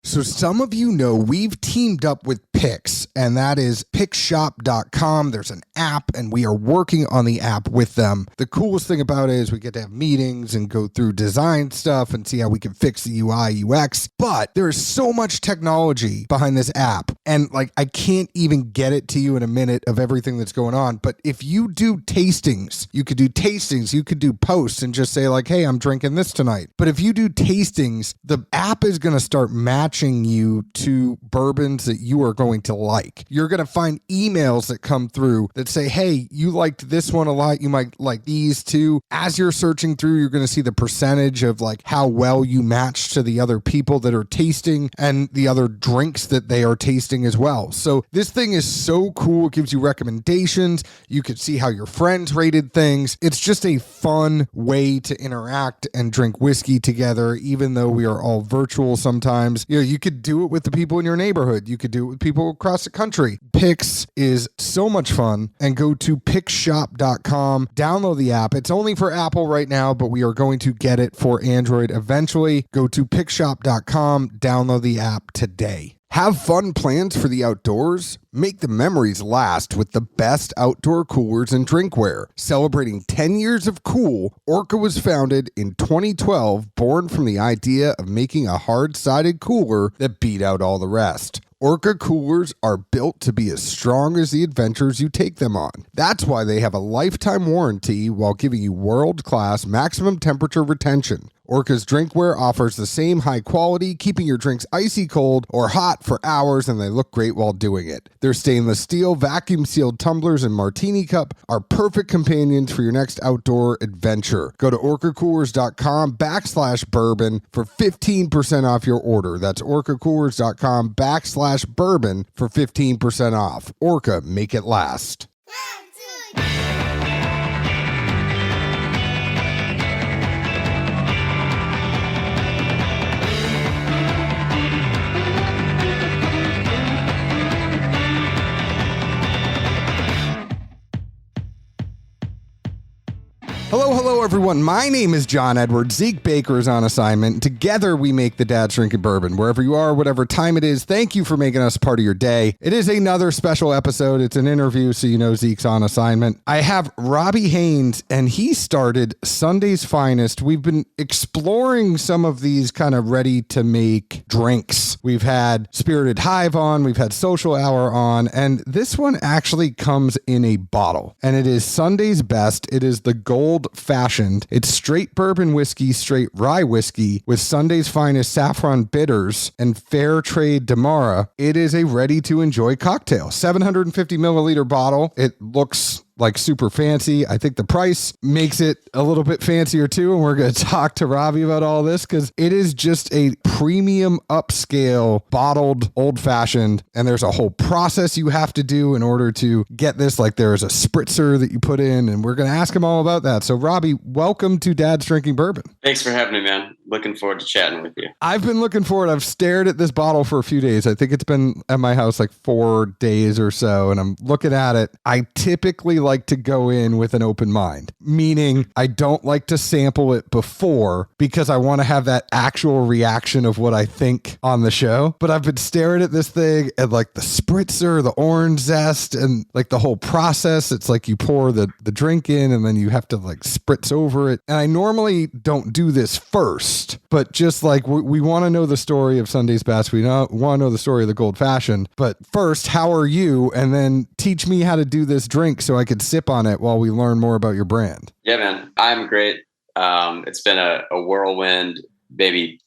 So some of you know we've teamed up with Pix, and that is pixshop.com. There's an app, and we are working on the app with them. The coolest thing about it is we get to have meetings and go through design stuff and see how we can fix the UI, UX. But there is so much technology behind this app, and like I can't even get it to you in a minute of everything that's going on. But if you do tastings, you could do posts and just say like, hey, I'm drinking this tonight. But if you do tastings, the app is going to start matching you to bourbons that you are going to like. You're going to find emails that come through that say, hey, you liked this one a lot. You might like these too. As you're searching through, you're going to see the percentage of like how well you match to the other people that are tasting and the other drinks that they are tasting as well. So this thing is so cool. It gives you recommendations. You can see how your friends rated things. It's just a fun way to interact and drink whiskey together, even though we are all virtual sometimes. You know, you could do it with the people in your neighborhood. You could do it with people across the country. Pix is so much fun, and go to pixshop.com, download the app. It's only for Apple right now, but we are going to get it for Android eventually. Go to pixshop.com, download the app today. Have fun plans for the outdoors? Make the memories last with the best outdoor coolers and drinkware. Celebrating 10 years of cool, Orca was founded in 2012, born from the idea of making a hard-sided cooler that beat out all the rest. Orca coolers are built to be as strong as the adventures you take them on. That's why they have a lifetime warranty while giving you world-class maximum temperature retention. Orca's drinkware offers the same high quality, keeping your drinks icy cold or hot for hours, and they look great while doing it. Their stainless steel, vacuum-sealed tumblers and martini cup are perfect companions for your next outdoor adventure. Go to orcacoolers.com/bourbon for 15% off your order. That's orcacoolers.com/bourbon for 15% off. Orca, make it last. Hello, everyone. My name is John Edwards. Zeke Baker is on assignment. Together, we make the Dad's Drinking Bourbon. Wherever you are, whatever time it is, thank you for making us part of your day. It is another special episode. It's an interview, so you know Zeke's on assignment. I have Robbie Haynes, and he started Sunday's Finest. We've been exploring some of these kind of ready-to-make drinks. We've had Spirited Hive on, we've had Social Hour on, and this one actually comes in a bottle, and it is Sunday's Best. It is the Gold Fashioned. It's straight bourbon whiskey, straight rye whiskey with Sunday's Finest saffron bitters and fair trade Demerara. It is a ready to enjoy cocktail. 750 milliliter bottle. It looks like super fancy. I think the price makes it a little bit fancier too. And we're going to talk to Robbie about all this because it is just a premium upscale bottled old fashioned. And there's a whole process you have to do in order to get this. Like there is a spritzer that you put in, and we're going to ask him all about that. So Robbie, welcome to Dad's Drinking Bourbon. Thanks for having me, man. Looking forward to chatting with you. I've been looking forward. I've stared at this bottle for a few days. I think it's been at my house like 4 days or so, and I'm looking at it. I typically like to go in with an open mind, meaning I don't like to sample it before because I want to have that actual reaction of what I think on the show. But I've been staring at this thing and like the spritzer, the orange zest, and like the whole process. It's like you pour the drink in and then you have to like spritz over it. And I normally don't do this first, but just like we want to know the story of Sunday's Best. We want to know the story of the Gold Fashioned. But first, how are you? And then teach me how to do this drink so I could sip on it while we learn more about your brand. Yeah, man, I'm great. It's been a whirlwind, maybe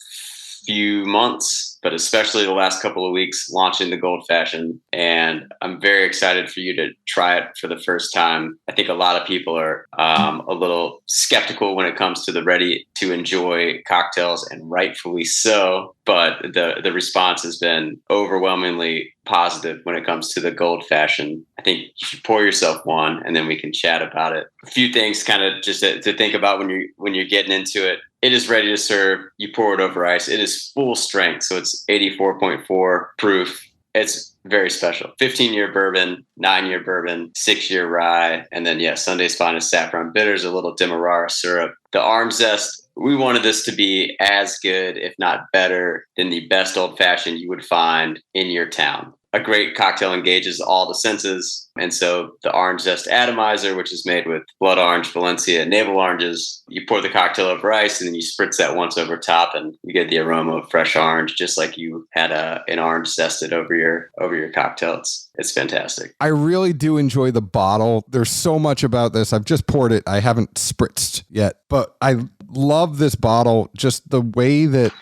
few months, but especially the last couple of weeks launching the Gold Fashioned. And I'm very excited for you to try it for the first time. I think a lot of people are a little skeptical when it comes to the ready to enjoy cocktails, and rightfully so. But the response has been overwhelmingly positive when it comes to the Gold Fashioned. I think you should pour yourself one, and then we can chat about it. A few things kind of just to think about when you're getting into it. It is ready to serve. You pour it over ice. It is full strength, so it's 84.4 proof. It's very special. 15-year bourbon, 9-year bourbon, 6-year rye, and then Sunday's Finest saffron bitters, a little demerara syrup. The orange zest, we wanted this to be as good, if not better, than the best old fashioned you would find in your town. A great cocktail engages all the senses. And so the orange zest atomizer, which is made with blood orange, Valencia, and navel oranges, you pour the cocktail over ice and then you spritz that once over top and you get the aroma of fresh orange, just like you had an orange zested over your cocktail. It's fantastic. I really do enjoy the bottle. There's so much about this. I've just poured it. I haven't spritzed yet, but I love this bottle. Just the way that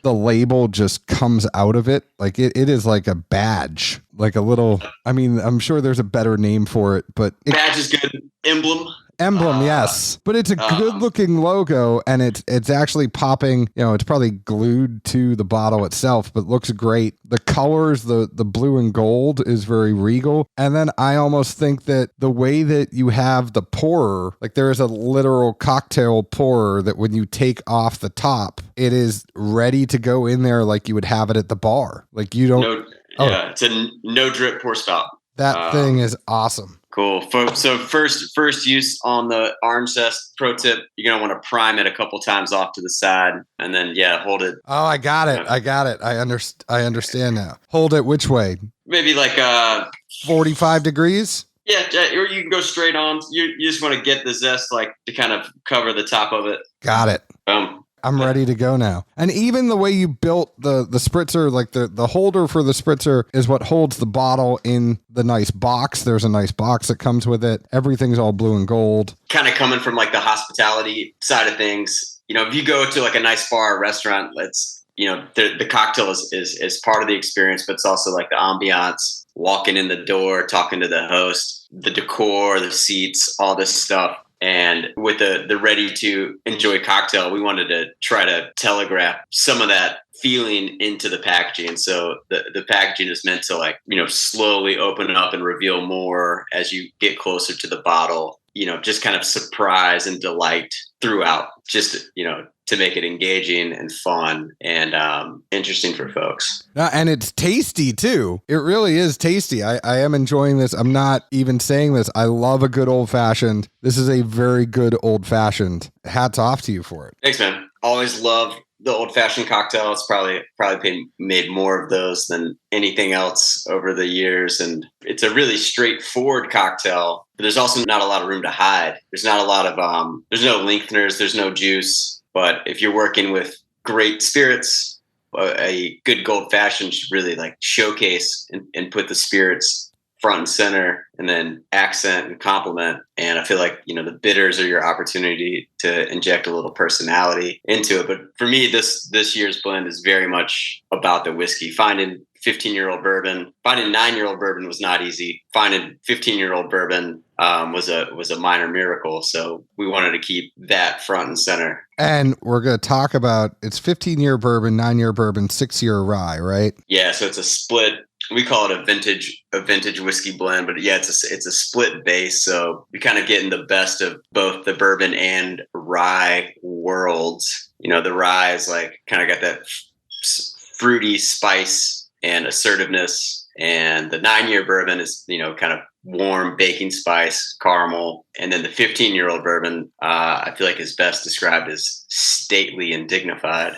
the label just comes out of it. Like it is like a badge, like a little, I mean, I'm sure there's a better name for it, but badge is good. Emblem, yes, but it's a good looking logo and it's actually popping, it's probably glued to the bottle itself, but looks great. The colors, the blue and gold is very regal. And then I almost think that the way that you have the pourer, like there is a literal cocktail pourer that when you take off the top, it is ready to go in there like you would have it at the bar. Like you don't. It's a no drip pour spout. That thing is awesome. Cool. So first use on the orange zest. Pro tip: you're gonna want to prime it a couple times off to the side, and then hold it. Oh, I got it. I understand now. Hold it which way? Maybe like 45 degrees. Yeah, or you can go straight on. You just want to get the zest like to kind of cover the top of it. Got it. I'm ready to go now. And even the way you built the spritzer, like the holder for the spritzer is what holds the bottle in the nice box. There's a nice box that comes with it. Everything's all blue and gold. Kind of coming from like the hospitality side of things. If you go to like a nice bar or restaurant, the cocktail is part of the experience, but it's also like the ambiance, walking in the door, talking to the host, the decor, the seats, all this stuff. And with the ready to enjoy cocktail, we wanted to try to telegraph some of that feeling into the packaging. And so the packaging is meant to slowly open up and reveal more as you get closer to the bottle, just kind of surprise and delight throughout, just, to make it engaging and fun and interesting for folks. And it's tasty too. It really is tasty. I am enjoying this. I'm not even saying this. I love a good old fashioned. This is a very good old fashioned. Hats off to you for it. Thanks, man. Always love the old fashioned cocktail. It's probably made more of those than anything else over the years. And it's a really straightforward cocktail, but there's also not a lot of room to hide. There's not a lot of, there's no lengtheners, there's no juice. But if you're working with great spirits, a good gold fashioned should really showcase and put the spirits front and center and then accent and complement. And I feel like, the bitters are your opportunity to inject a little personality into it. But for me, this year's blend is very much about the whiskey. Finding 15-year-old bourbon, finding 9-year-old bourbon was not easy. Finding 15-year-old bourbon was a minor miracle. So we wanted to keep that front and center. And we're going to talk about, it's 15-year bourbon, 9-year bourbon, 6-year rye, right? Yeah. So it's a split. We call it a vintage whiskey blend, but it's a split base. So you're kind of getting the best of both the bourbon and rye worlds. The rye is kind of got that fruity spice and assertiveness, and the 9-year bourbon is kind of warm baking spice, caramel, and then the 15-year-old bourbon I feel like is best described as stately and dignified.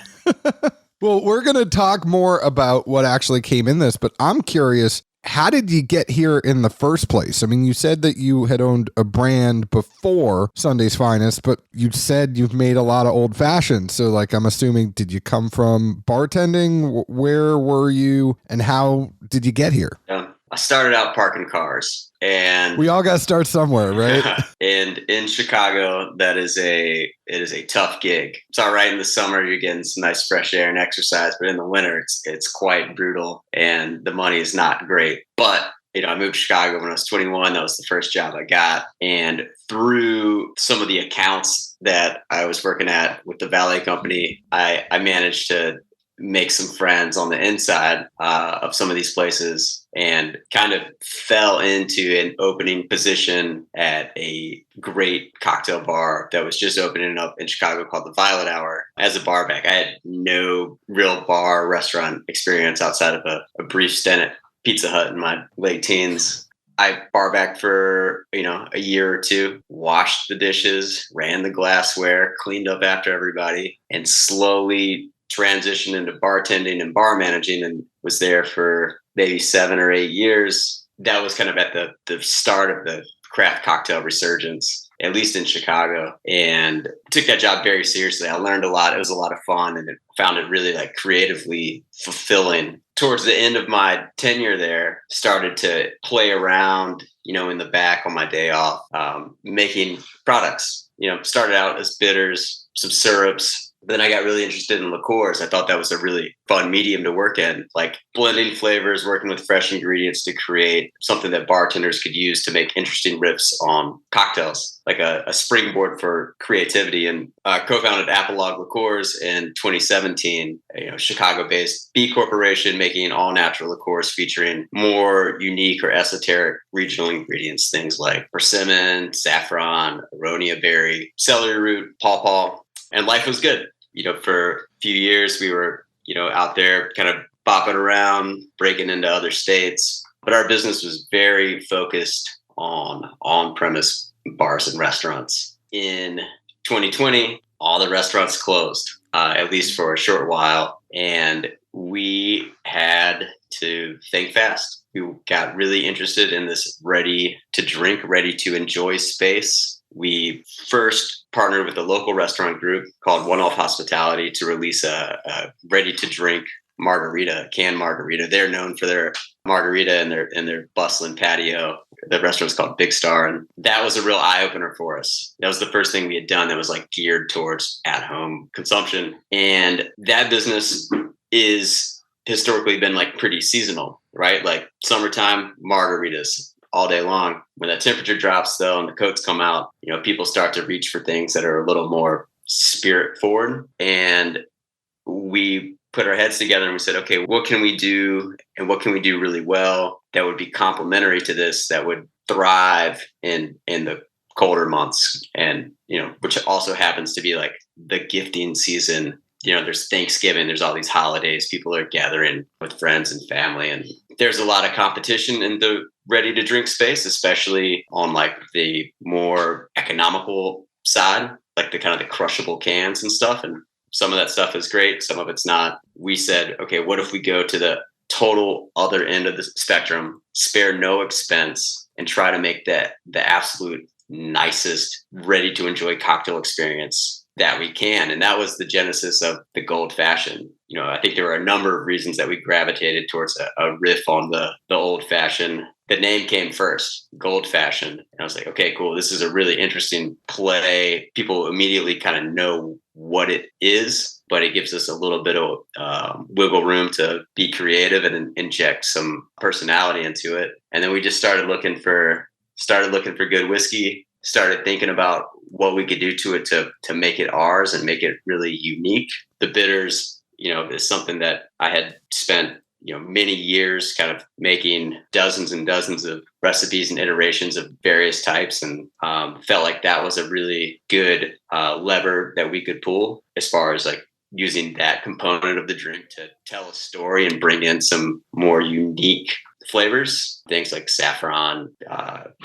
Well, we're going to talk more about what actually came in this, but I'm curious, how did you get here in the first place? I mean, you said that you had owned a brand before Sunday's Finest, but you said you've made a lot of old fashioned. So I'm assuming, did you come from bartending? Where were you and how did you get here? I started out parking cars, and we all got to start somewhere, right? And in Chicago, it is a tough gig. It's all right in the summer, you're getting some nice fresh air and exercise, but in the winter, it's quite brutal, and the money is not great. But I moved to Chicago when I was 21. That was the first job I got, and through some of the accounts that I was working at with the valet company, I managed to make some friends on the inside of some of these places, and kind of fell into an opening position at a great cocktail bar that was just opening up in Chicago called the Violet Hour as a barback. I had no real bar restaurant experience outside of a brief stint Pizza Hut in my late teens. I bar back for, a year or two, washed the dishes, ran the glassware, cleaned up after everybody, and slowly transitioned into bartending and bar managing, and was there for maybe 7 or 8 years. That was kind of at the start of the craft cocktail resurgence, at least in Chicago, and took that job very seriously. I learned a lot. It was a lot of fun, and found it really like creatively fulfilling. Towards the end of my tenure there, started to play around, in the back on my day off, making products. Started out as bitters, some syrups. Then I got really interested in liqueurs. I thought that was a really fun medium to work in, like blending flavors, working with fresh ingredients to create something that bartenders could use to make interesting riffs on cocktails, like a springboard for creativity. And co-founded Apolog Liqueurs in 2017, Chicago-based B Corporation making all-natural liqueurs featuring more unique or esoteric regional ingredients, things like persimmon, saffron, aronia berry, celery root, pawpaw. And life was good. For a few years, we were, out there kind of bopping around, breaking into other states. But our business was very focused on on-premise bars and restaurants. In 2020, all the restaurants closed, at least for a short while. And we had to think fast. We got really interested in this ready to drink, ready to enjoy space. We first partnered with a local restaurant group called One Off Hospitality to release a ready-to-drink margarita, canned margarita. They're known for their margarita and their bustling patio. The restaurant's called Big Star, and that was a real eye-opener for us. That was the first thing we had done that was like geared towards at-home consumption. And that business is historically been like pretty seasonal, right? Like summertime margaritas all day long. When that temperature drops though and the coats come out, people start to reach for things that are a little more spirit forward. And we put our heads together and we said, okay, what can we do and what can we do really well that would be complementary to this, that would thrive in the colder months, and which also happens to be like the gifting season. There's Thanksgiving, there's all these holidays, people are gathering with friends and family, and there's a lot of competition in the ready to drink space, especially on like the more economical side, like the kind of the crushable cans and stuff. And some of that stuff is great, some of it's not. We said, okay, what if we go to the total other end of the spectrum, spare no expense, and try to make that the absolute nicest ready to enjoy cocktail experience that we can. And that was the genesis of the Gold Fashioned. I think there were a number of reasons that we gravitated towards a riff on the Old Fashioned. The name came first, Gold Fashioned. And I was like, okay, cool. This is a really interesting play. People immediately kind of know what it is, but it gives us a little bit of wiggle room to be creative and inject some personality into it. And then we just started looking for good whiskey, started thinking about what we could do to it to make it ours and make it really unique. The bitters, is something that I had spent, many years kind of making dozens and dozens of recipes and iterations of various types, and felt like that was a really good lever that we could pull as far as like using that component of the drink to tell a story and bring in some more unique flavors, things like saffron,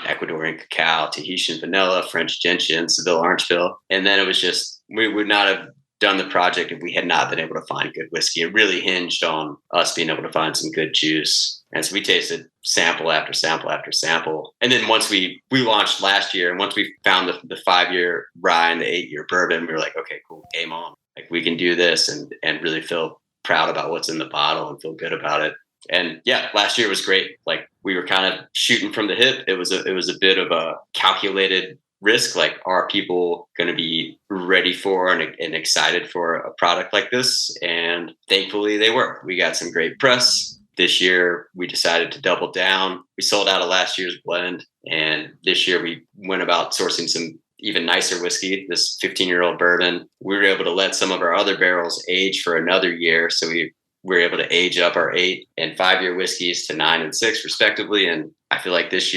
Ecuadorian cacao, Tahitian vanilla, French gentian, Seville orange peel. And then it was just, we would not have done the project if we had not been able to find good whiskey. It really hinged on us being able to find some good juice. And so we tasted sample after sample after sample. And then once we launched last year, and once we found the 5-year rye and the 8-year bourbon, we were like, okay, cool, game on. Like we can do this and really feel proud about what's in the bottle and feel good about it. And yeah, last year was great. Like we were kind of shooting from the hip. It was a bit of a calculated risk. Like, are people going to be ready for and excited for a product like this? And thankfully they were. We got some great press. This year we decided to double down. We sold out of last year's blend. And this year we went about sourcing some even nicer whiskey, this 15-year-old bourbon. We were able to let some of our other barrels age for another year. So we were able to age up our 8 and 5-year whiskeys to 9 and 6 respectively. And I feel like this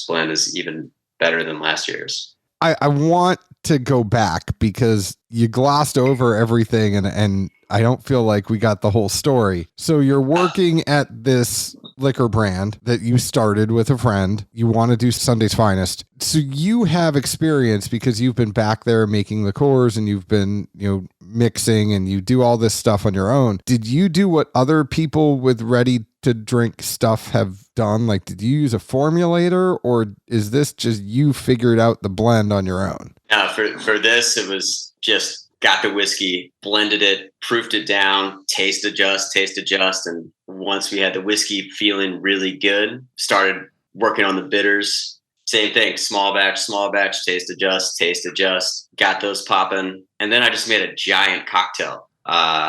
blend is even better than last year's. I want to go back because you glossed over everything and I don't feel like we got the whole story. So you're working at this liquor brand that you started with a friend. You want to do Sunday's Finest. So you have experience because you've been back there making liqueurs and you've been, mixing and you do all this stuff on your own. Did you do what other people with ready to drink stuff have done? Like, did you use a formulator, or is this just you figured out the blend on your own? For this, it was just got the whiskey, blended it, proofed it down, taste adjust. And once we had the whiskey feeling really good, started working on the bitters. Same thing, small batch, taste adjust, got those popping. And then I just made a giant cocktail.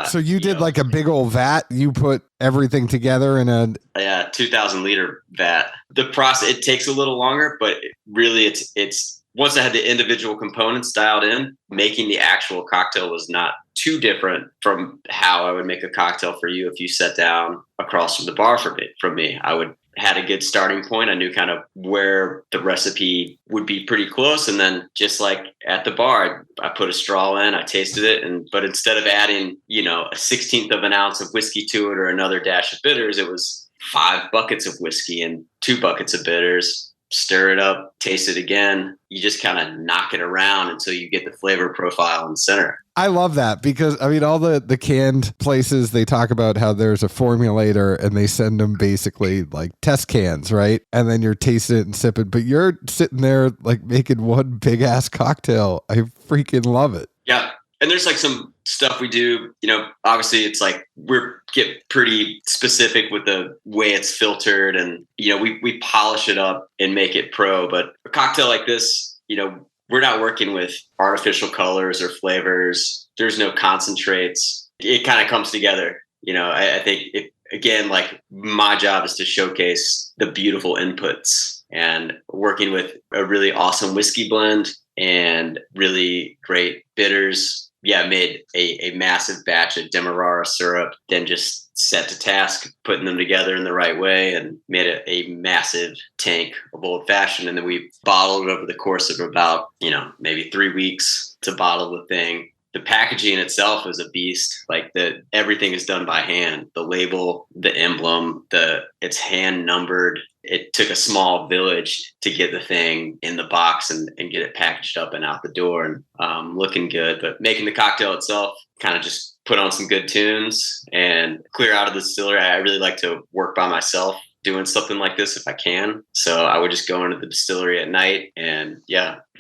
So you did like a big old vat. You put everything together in a 2,000 liter vat. The process, it takes a little longer, but really it's once I had the individual components dialed in, making the actual cocktail was not too different from how I would make a cocktail for you if you sat down across from the bar from me. I had a good starting point. I knew kind of where the recipe would be pretty close. And then just like at the bar, I put a straw in, I tasted it. But instead of adding, a 1/16 of an ounce of whiskey to it or another dash of bitters, it was 5 buckets of whiskey and 2 buckets of bitters. Stir it up, taste it again. You just kind of knock it around until you get the flavor profile in the center. I love that because, all the canned places, they talk about how there's a formulator and they send them basically like test cans, right? And then you're tasting it and sipping, but you're sitting there like making one big ass cocktail. I freaking love it. Yeah. And there's like some stuff we do, obviously it's like get pretty specific with the way it's filtered and, we polish it up and make it pro. But a cocktail like this, we're not working with artificial colors or flavors. There's no concentrates. It kind of comes together. I think again, like my job is to showcase the beautiful inputs and working with a really awesome whiskey blend and really great bitters. Yeah, made a massive batch of Demerara syrup, then just set to task, putting them together in the right way and made a massive tank of old fashioned. And then we bottled it over the course of about, maybe 3 weeks to bottle the thing. The packaging itself is a beast. Like everything is done by hand. The label, the emblem, it's hand numbered. It took a small village to get the thing in the box and get it packaged up and out the door and looking good. But making the cocktail itself, kind of just put on some good tunes and clear out of the distillery. I really like to work by myself doing something like this if I can. So I would just go into the distillery at night and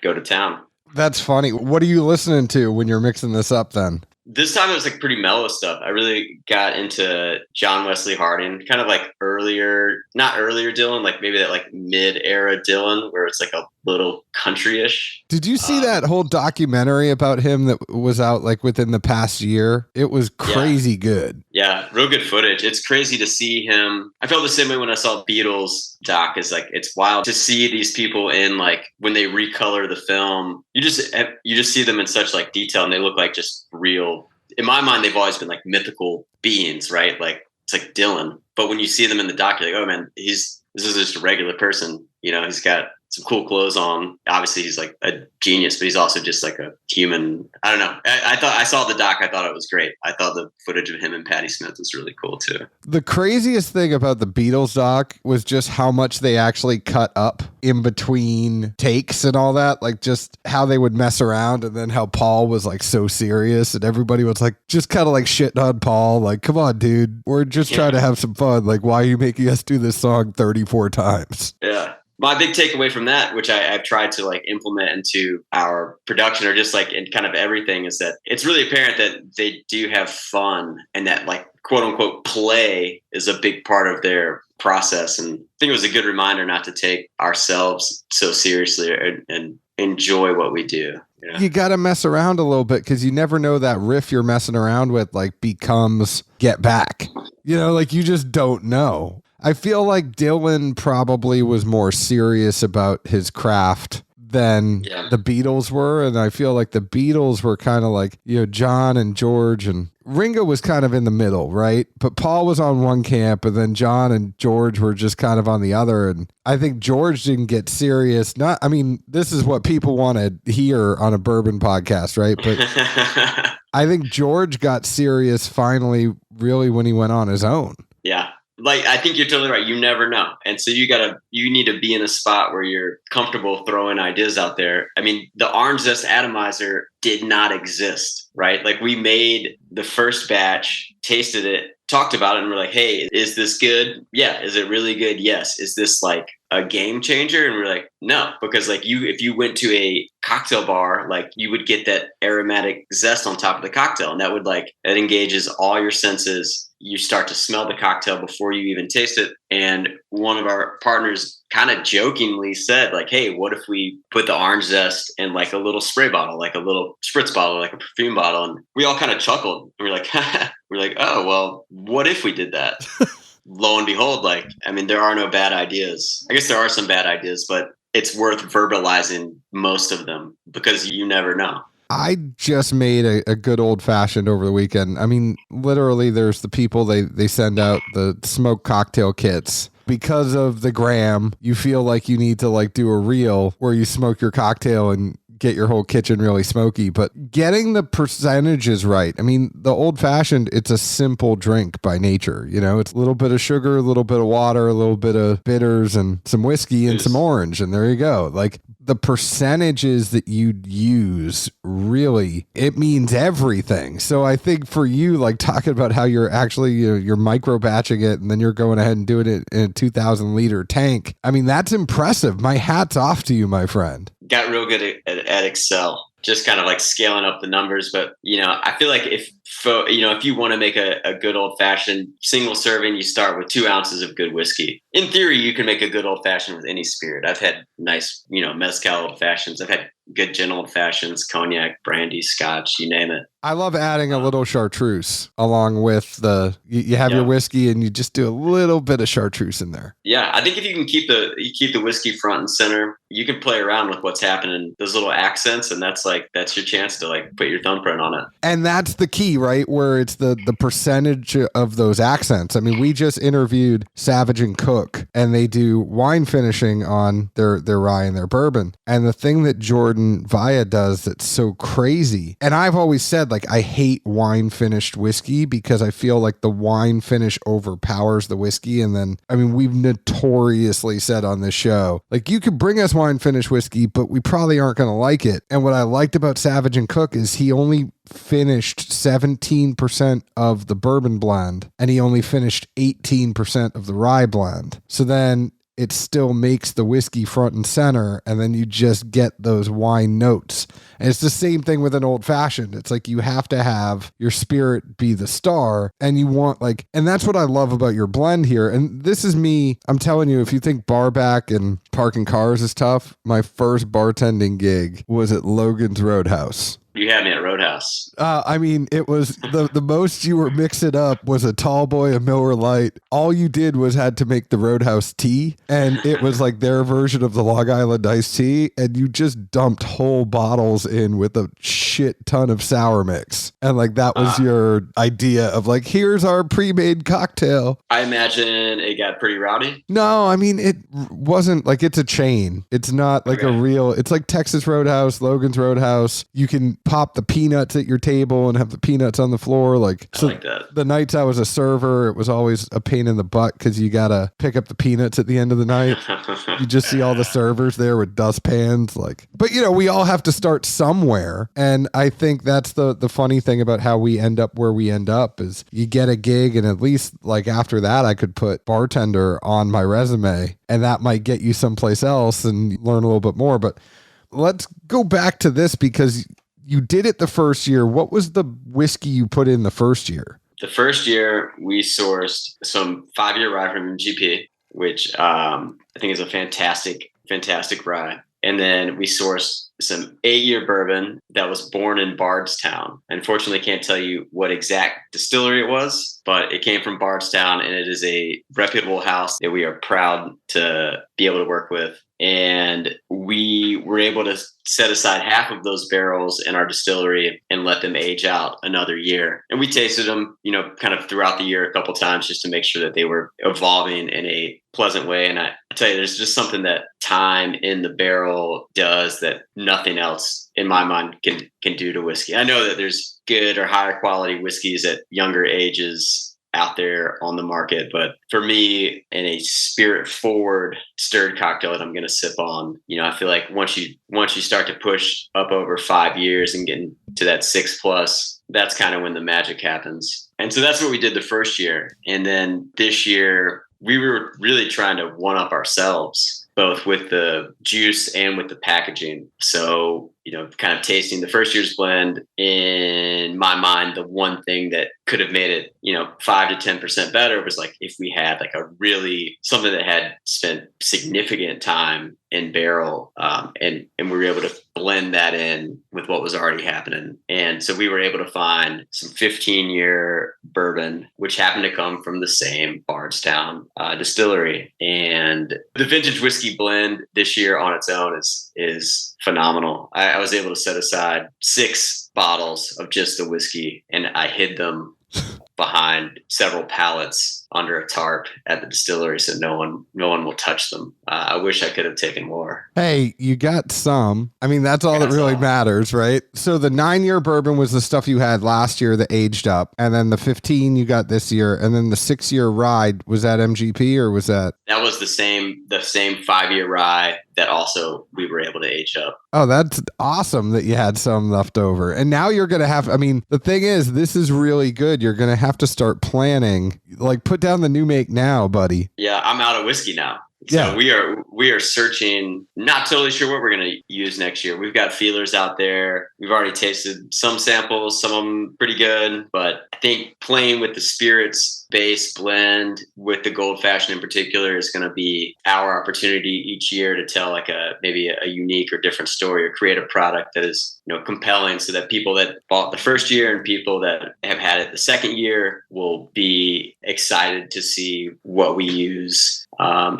go to town. That's funny. What are you listening to when you're mixing this up then? This time it was like pretty mellow stuff. I really got into John Wesley Harding, kind of like not earlier Dylan, like maybe that like mid-era Dylan where it's like a little country-ish. Did you see that whole documentary about him that was out like within the past year? It was crazy good. Yeah, real good footage. It's crazy to see him. I felt the same way when I saw Beatles doc. Is like it's wild to see these people in like when they recolor the film. You just see them in such like detail and they look like just real. In my mind, they've always been like mythical beings, right? Like it's like Dylan. But when you see them in the doc, you're like, oh man, this is just a regular person. He's got some cool clothes on. Obviously, he's like a genius, but he's also just like a human. I don't know. I saw the doc. I thought it was great. I thought the footage of him and Patti Smith was really cool too. The craziest thing about the Beatles doc was just how much they actually cut up in between takes and all that. Like just how they would mess around and then how Paul was like so serious and everybody was like just kind of like shitting on Paul. Like, come on, dude. We're just trying to have some fun. Like, why are you making us do this song 34 times? Yeah. My big takeaway from that, which I've tried to like implement into our production or just like in kind of everything, is that it's really apparent that they do have fun and that like quote unquote play is a big part of their process. And I think it was a good reminder not to take ourselves so seriously and enjoy what we do. You got to mess around a little bit because you never know that riff you're messing around with like becomes Get Back. Like you just don't know. I feel like Dylan probably was more serious about his craft than the Beatles were. And I feel like the Beatles were kind of like, John and George, and Ringo was kind of in the middle, right? But Paul was on one camp and then John and George were just kind of on the other. And I think George didn't get serious. This is what people want to hear on a bourbon podcast, right? But I think George got serious finally, really, when he went on his own. Yeah. Like, I think you're totally right. You never know. And so you need to be in a spot where you're comfortable throwing ideas out there. I mean, the orange zest atomizer did not exist, right? Like, we made the first batch, tasted it, talked about it, and we're like, hey, is this good? Yeah. Is it really good? Yes. Is this like a game changer? And we're like, no, because like if you went to a cocktail bar, like you would get that aromatic zest on top of the cocktail, and that engages all your senses. You start to smell the cocktail before you even taste it. And one of our partners kind of jokingly said, like, hey, what if we put the orange zest in like a little spray bottle, like a little spritz bottle, like a perfume bottle? And we all kind of chuckled. We're like, oh, well, what if we did that? Lo and behold, like, I mean, there are no bad ideas. I guess there are some bad ideas, but it's worth verbalizing most of them because you never know. I just made a good old fashioned over the weekend. I mean, literally, there's the people, they send out the smoke cocktail kits. Because of the gram, you feel like you need to like do a reel where you smoke your cocktail and get your whole kitchen really smoky. But getting the percentages right. I mean, the old fashioned, it's a simple drink by nature. You know, it's a little bit of sugar, a little bit of water, a little bit of bitters, and some whiskey and some orange. And there you go. Like, the percentages that you use, really, it means everything. So I think for you, like talking about how you're actually, you're micro batching it and then you're going ahead and doing it in a 2,000 liter tank. I mean, that's impressive. My hat's off to you, my friend. Got real good at Excel, just kind of like scaling up the numbers. But, I feel like if you want to make a good old fashioned single serving, you start with 2 ounces of good whiskey. In theory, you can make a good old fashioned with any spirit. I've had nice, mezcal old fashions. I've had good gin old fashions, cognac, brandy, scotch, you name it. I love adding a little chartreuse along with you have your whiskey and you just do a little bit of chartreuse in there. Yeah, I think if you can keep the whiskey front and center, you can play around with what's happening, those little accents, and that's your chance to like put your thumbprint on it. And that's the key, right? Where it's the percentage of those accents. I mean, we just interviewed Savage and Cook, and they do wine finishing on their rye and their bourbon. And the thing that Jordan Vaya does that's so crazy, and I've always said, like, I hate wine finished whiskey because I feel like the wine finish overpowers the whiskey. And then, I mean, we've notoriously said on this show, like, you could bring us wine finished whiskey, but we probably aren't going to like it. And what I liked about Savage and Cook is he only finished 17% of the bourbon blend and he only finished 18% of the rye blend. So then it still makes the whiskey front and center, and then you just get those wine notes. And it's the same thing with an old fashioned. It's like you have to have your spirit be the star, and you want and that's what I love about your blend here. And this is me, I'm telling you, if you think bar back and parking cars is tough, my first bartending gig was at Logan's Roadhouse. You had me at Roadhouse. I mean, it was the most you were mixing up was a tall boy, a Miller Lite. All you did was had to make the Roadhouse tea, and it was like their version of the Long Island iced tea, and you just dumped whole bottles in with a shit ton of sour mix. And like that was your idea of like, here's our pre-made cocktail. I imagine it got pretty rowdy. No, I mean, it wasn't like, it's a chain. It's not like a real, it's like Texas Roadhouse, Logan's Roadhouse. You can pop the peanuts at your table and have the peanuts on the floor. Like, so I like that. The nights I was a server, it was always a pain in the butt because you got to pick up the peanuts at the end of the night. You just see all the servers there with dustpans. But we all have to start somewhere. And I think that's the funny thing about how we end up where we end up is you get a gig, and at least like after that, I could put bartender on my resume, and that might get you someplace else and learn a little bit more. But let's go back to this because you did it the first year. What was the whiskey you put in the first year? The first year we sourced some 5-year rye from GP, which I think is a fantastic rye. And then we sourced some 8-year bourbon that was born in Bardstown. Unfortunately, can't tell you what exact distillery it was, but it came from Bardstown, and it is a reputable house that we are proud to be able to work with. And we were able to set aside half of those barrels in our distillery and let them age out another year. And we tasted them, kind of throughout the year a couple times just to make sure that they were evolving in a pleasant way. And I tell you, there's just something that time in the barrel does that nothing else in my mind can do to whiskey. I know that there's good or higher quality whiskeys at younger ages out there on the market. But for me, in a spirit forward stirred cocktail that I'm going to sip on, I feel like once you start to push up over 5 years and get into that 6+, that's kind of when the magic happens. And so that's what we did the first year. And then this year, we were really trying to one up ourselves, both with the juice and with the packaging. So, kind of tasting the first year's blend, in my mind, the one thing that could have made it, 5 to 10% better was like if we had like a really something that had spent significant time in barrel, and we were able to blend that in with what was already happening. And so we were able to find some 15-year bourbon, which happened to come from the same Bardstown distillery. And the vintage whiskey blend this year on its own is phenomenal. I was able to set aside 6 bottles of just the whiskey, and I hid them behind several pallets under a tarp at the distillery, so no one will touch them. I wish I could have taken more. Hey, you got some. I mean, that's all that really matters, right? So the 9-year bourbon was the stuff you had last year that aged up, and then the 15 you got this year, and then the 6-year rye, was that MGP or was that? That was the same 5-year rye that also we were able to age up. Oh, that's awesome that you had some left over. And now you're going to have, I mean, the thing is, this is really good. You're going to have to start planning, like put down the new make now, buddy. Yeah, I'm out of whiskey now. So we are searching, not totally sure what we're going to use next year. We've got feelers out there. We've already tasted some samples, some of them pretty good, but I think playing with the spirits base blend with the Gold Fashioned in particular is going to be our opportunity each year to tell like maybe a unique or different story, or create a product that is, compelling, so that people that bought the first year and people that have had it the second year will be excited to see what we use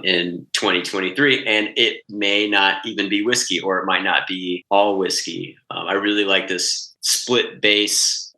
in 2023. And it may not even be whiskey, or it might not be all whiskey. I really like this split base.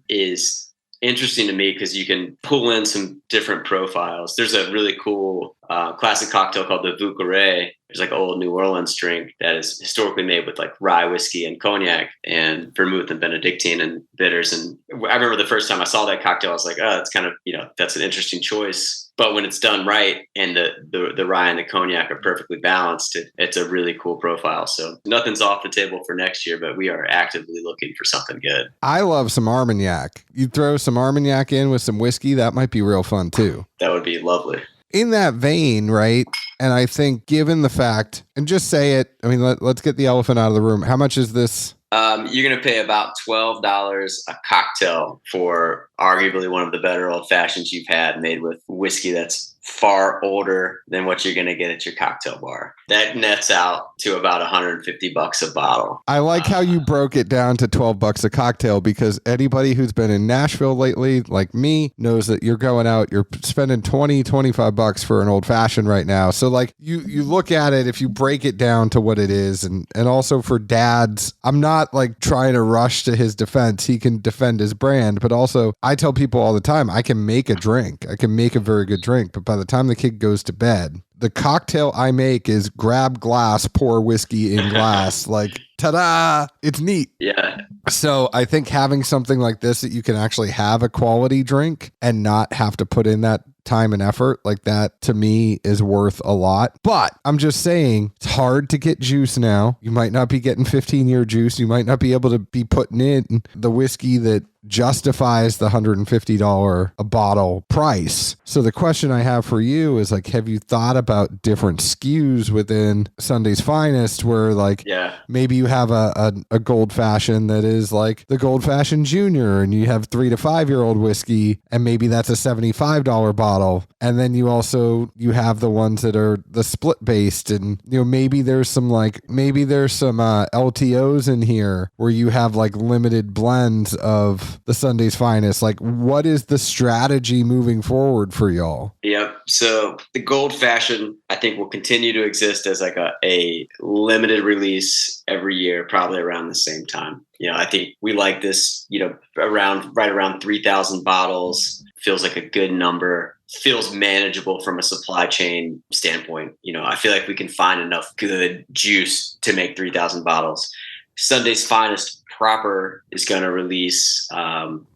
Is interesting to me because you can pull in some different profiles. There's a really cool classic cocktail called the Vucare. It's like an old New Orleans drink that is historically made with like rye whiskey and cognac and vermouth and Benedictine and bitters. And I remember the first time I saw that cocktail, I was like, oh, it's kind of, that's an interesting choice. But when it's done right and the rye and the cognac are perfectly balanced, it's a really cool profile. So nothing's off the table for next year, but we are actively looking for something good. I love some Armagnac. You throw some Armagnac in with some whiskey, that might be real fun too. That would be lovely. In that vein, right? And I think given the fact, and just say it, I mean, let's get the elephant out of the room. How much is this? You're going to pay about $12 a cocktail for arguably one of the better old fashions you've had, made with whiskey that's far older than what you're going to get at your cocktail bar. That nets out to about $150 a bottle. I like how you broke it down to $12 a cocktail, because anybody who's been in Nashville lately, like me, knows that you're going out, you're spending $20-$25 for an old fashioned right now. So like you look at it, if you break it down to what it is, and also for dads, I'm not like trying to rush to his defense. He can defend his brand, but also I tell people all the time, I can make a drink. I can make a very good drink, but by the time the kid goes to bed, the cocktail I make is grab glass, pour whiskey in glass, like ta-da, it's neat. Yeah. So I think having something like this that you can actually have a quality drink and not have to put in that time and effort, like that to me is worth a lot. But I'm just saying, it's hard to get juice now. You might not be getting 15-year juice. You might not be able to be putting in the whiskey that justifies the $150 a bottle price. So the question I have for you is like, have you thought about different SKUs within Sunday's Finest, where like maybe you have a Gold Fashioned that is like the Gold Fashioned Junior, and you have 3 to 5 year old whiskey, and maybe that's a $75 bottle, and then you have the ones that are the split based, and maybe there's some LTOs in here where you have like limited blends of the Sunday's Finest. Like, what is the strategy moving forward for y'all? Yep. So the Gold Fashioned, I think, will continue to exist as like a limited release every year, probably around the same time. I think we like this, right around 3,000 bottles. Feels like a good number. Feels manageable from a supply chain standpoint. I feel like we can find enough good juice to make 3,000 bottles. Sunday's Finest proper is going to release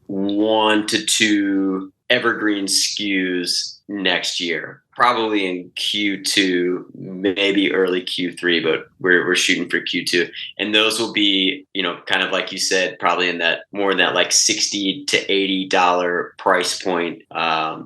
1 to 2 evergreen SKUs next year, probably in Q2, maybe early Q3, but we're shooting for Q2. And those will be, kind of like you said, probably in that more in that like $60 to $80 price point,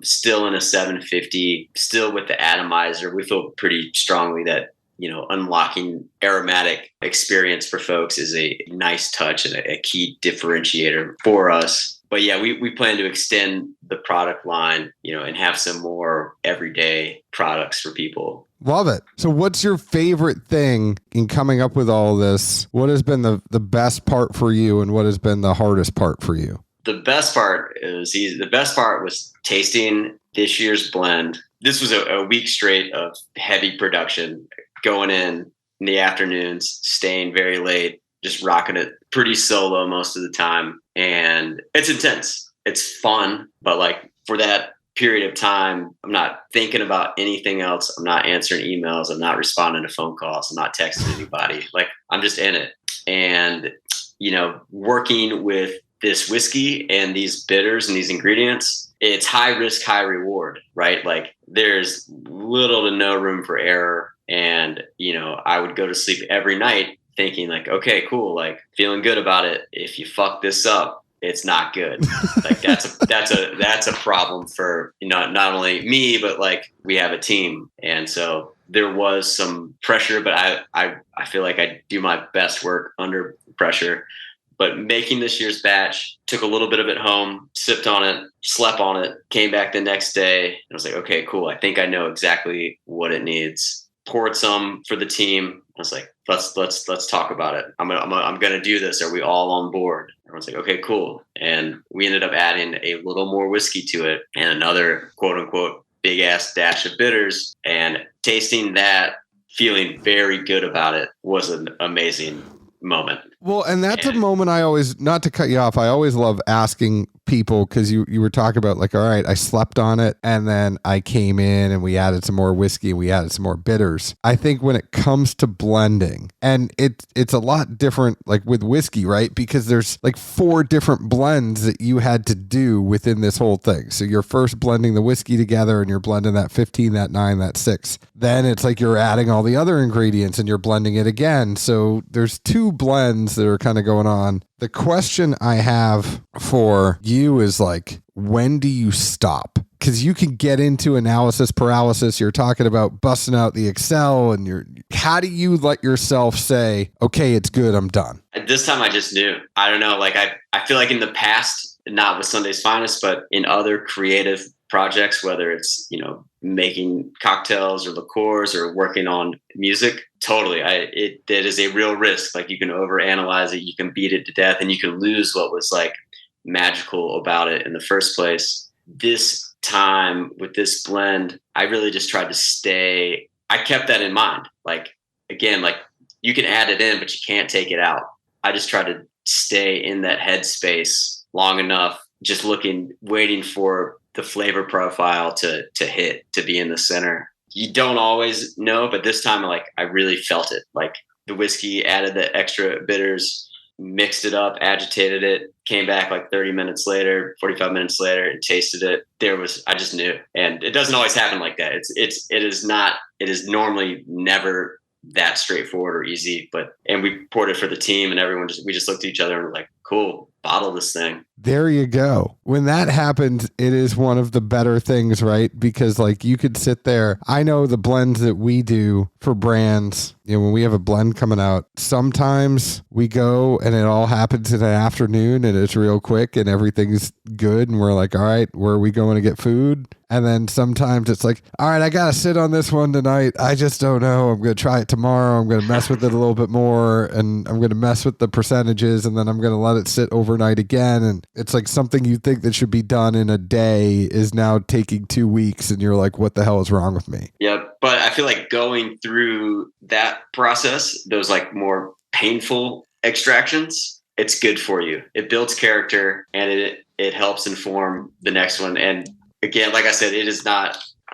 still in a 750, still with the atomizer. We feel pretty strongly that unlocking aromatic experience for folks is a nice touch and a key differentiator for us. But yeah, we plan to extend the product line, and have some more everyday products for people. Love it. So what's your favorite thing in coming up with all this? What has been the best part for you, and what has been the hardest part for you? The best part is easy. The best part was tasting this year's blend. This was a week straight of heavy production, going in the afternoons, staying very late, just rocking it pretty solo most of the time. And it's intense. It's fun. But like for that period of time, I'm not thinking about anything else. I'm not answering emails. I'm not responding to phone calls. I'm not texting anybody. Like I'm just in it. And, working with this whiskey and these bitters and these ingredients, it's high risk, high reward, right? Like there's little to no room for error. And, I would go to sleep every night thinking like, okay, cool. Like feeling good about it. If you fuck this up, it's not good. Like that's a problem for, not only me, but like we have a team. And so there was some pressure, but I feel like I do my best work under pressure. But making this year's batch, took a little bit of it home, sipped on it, slept on it, came back the next day. And I was like, okay, cool. I think I know exactly what it needs. Poured some for the team. I was like, let's talk about it. I'm gonna do this. Are we all on board? Everyone's like, okay, cool. And we ended up adding a little more whiskey to it and another quote unquote big ass dash of bitters. And tasting that, feeling very good about it, was an amazing moment. Well, and that's a moment I always, not to cut you off, I always love asking people, because you were talking about like, all right, I slept on it and then I came in and we added some more whiskey and we added some more bitters. I think when it comes to blending, and it's a lot different like with whiskey, right? Because there's like 4 different blends that you had to do within this whole thing. So you're first blending the whiskey together and you're blending that 15, that 9, that 6. Then it's like you're adding all the other ingredients and you're blending it again. So there's 2 blends that are kind of going on. The question I have for you is like, when do you stop? Because you can get into analysis paralysis. You're talking about busting out the Excel and how do you let yourself say, okay, it's good, I'm done? At this time, I just knew. I don't know. Like I feel like in the past, not with Sunday's Finest, but in other creative projects, whether it's, making cocktails or liqueurs or working on music, totally. It is a real risk. Like you can overanalyze it, you can beat it to death, and you can lose what was like magical about it in the first place. This time with this blend, I really just tried to I kept that in mind. Like, again, like you can add it in, but you can't take it out. I just tried to stay in that headspace long enough, just waiting for the flavor profile to hit, to be in the center. You don't always know, but this time, like, I really felt it. Like the whiskey added the extra bitters, mixed it up, agitated it, came back like 30 minutes later, 45 minutes later, and tasted it. I just knew. And it doesn't always happen like that. It is normally never that straightforward or easy, and we poured it for the team and we just looked at each other and were like, cool, bottle this thing. There you go. When that happens, it is one of the better things, right? Because like you could sit there. I know the blends that we do for brands, when we have a blend coming out, sometimes we go and it all happens in an afternoon and it's real quick and everything's good. And we're like, all right, where are we going to get food? And then sometimes it's like, all right, I got to sit on this one tonight. I just don't know. I'm going to try it tomorrow. I'm going to mess with it a little bit more and I'm going to mess with the percentages and then I'm going to let it sit overnight again. And it's like something you think that should be done in a day is now taking 2 weeks and you're like, what the hell is wrong with me? Yep. But I feel like going through that process, those like more painful extractions, it's good for you. It builds character and it helps inform the next one. And again, like I said,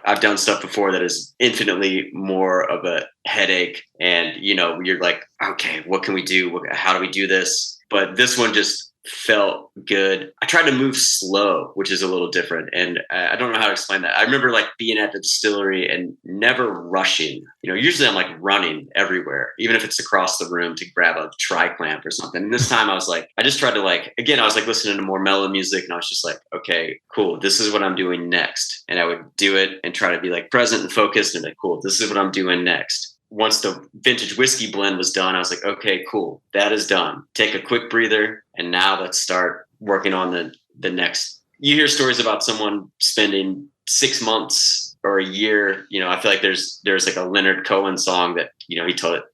I've done stuff before that is infinitely more of a headache. And, you're like, okay, what can we do? How do we do this? But this one just felt good. I tried to move slow, which is a little different. And I don't know how to explain that. I remember like being at the distillery and never rushing. Usually I'm like running everywhere, even if it's across the room to grab a tri-clamp or something. And this time I was like, I just tried to I was like listening to more mellow music, and I was just like, okay, cool. This is what I'm doing next. And I would do it and try to be like present and focused and like, cool, this is what I'm doing next. Once the vintage whiskey blend was done, I was like, okay, cool. That is done. Take a quick breather. And now let's start working on the next. You hear stories about someone spending 6 months or a year. I feel like there's like a Leonard Cohen song that, he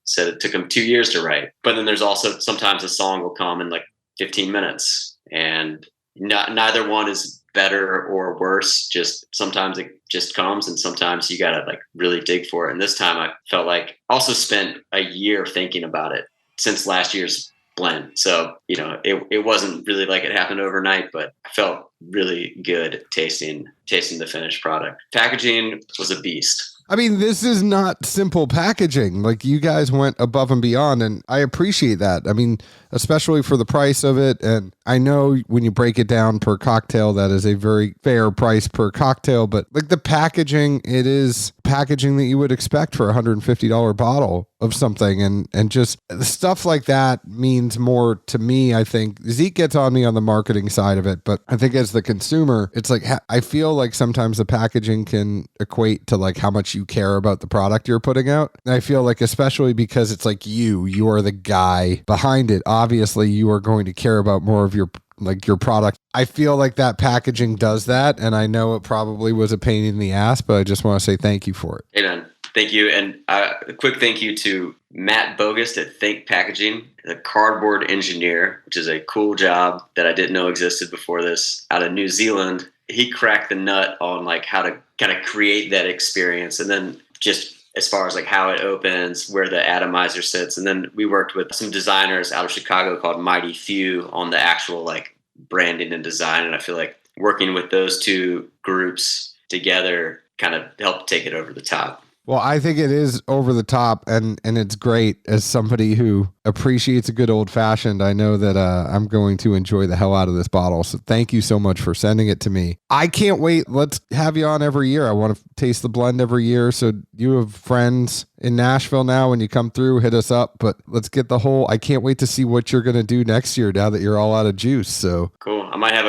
said it took him 2 years to write. But then there's also sometimes a song will come in like 15 minutes, and neither one is better or worse. Just sometimes it just comes, and sometimes you gotta like really dig for it. And this time I felt like also spent a year thinking about it since last year's blend. So, it wasn't really like it happened overnight, but I felt really good tasting the finished product. Packaging was a beast. I mean, this is not simple packaging. Like, you guys went above and beyond, and I appreciate that. I mean, especially for the price of it. And I know when you break it down per cocktail, that is a very fair price per cocktail. But like the packaging, it is packaging that you would expect for a $150 bottle of something. And just stuff like that means more to me. I think Zeke gets on me on the marketing side of it, but I think as the consumer, it's like, I feel like sometimes the packaging can equate to like how much you care about the product you're putting out. And I feel like, especially because it's like you are the guy behind it. Obviously, you are going to care about more of your product. I feel like that packaging does that. And I know it probably was a pain in the ass, but I just want to say thank you for it. Amen. Thank you. And a quick thank you to Matt Bogus at Think Packaging, the cardboard engineer, which is a cool job that I didn't know existed before this, out of New Zealand. He cracked the nut on like how to kind of create that experience. And then just as far as like how it opens, where the atomizer sits. And then we worked with some designers out of Chicago called Mighty Few on the actual like branding and design. And I feel like working with those two groups together kind of helped take it over the top. Well, I think it is over the top, and it's great. As somebody who appreciates a good old fashioned, I know that I'm going to enjoy the hell out of this bottle. So thank you so much for sending it to me. I can't wait. Let's have you on every year. I want to taste the blend every year. So you have friends in Nashville now. When you come through, hit us up. But let's get the whole. I can't wait to see what you're going to do next year now that you're all out of juice. So cool. I might have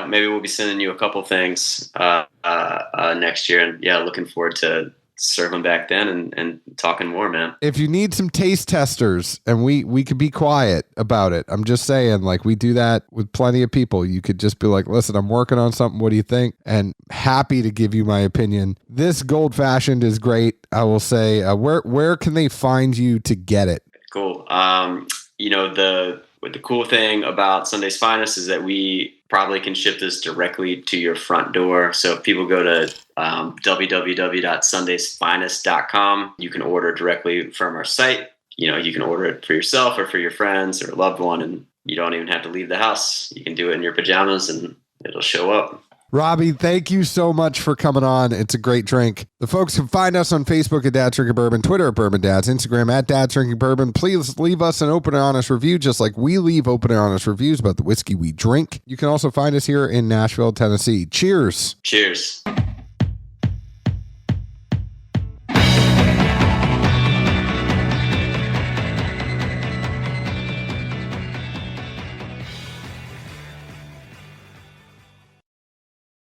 maybe we'll be sending you a couple things next year, and looking forward to circling back then and talking more, man. If you need some taste testers, and we could be quiet about it, I'm just saying, like, we do that with plenty of people. You could just be like, listen, I'm working on something. What do you think? And happy to give you my opinion. This Gold Fashioned is great. I will say, where can they find you to get it? Cool. The cool thing about Sunday's Finest is that we probably can ship this directly to your front door. So if people go to www.sundaysfinest.com, you can order directly from our site. You can order it for yourself or for your friends or a loved one, and you don't even have to leave the house. You can do it in your pajamas and it'll show up. Robbie, thank you so much for coming on. It's a great drink. The folks can find us on Facebook at Dad's Drinking Bourbon, Twitter at Bourbon Dads, Instagram at Dad's Drinking Bourbon. Please leave us an open and honest review, just like we leave open and honest reviews about the whiskey we drink. You can also find us here in Nashville, Tennessee. Cheers. Cheers.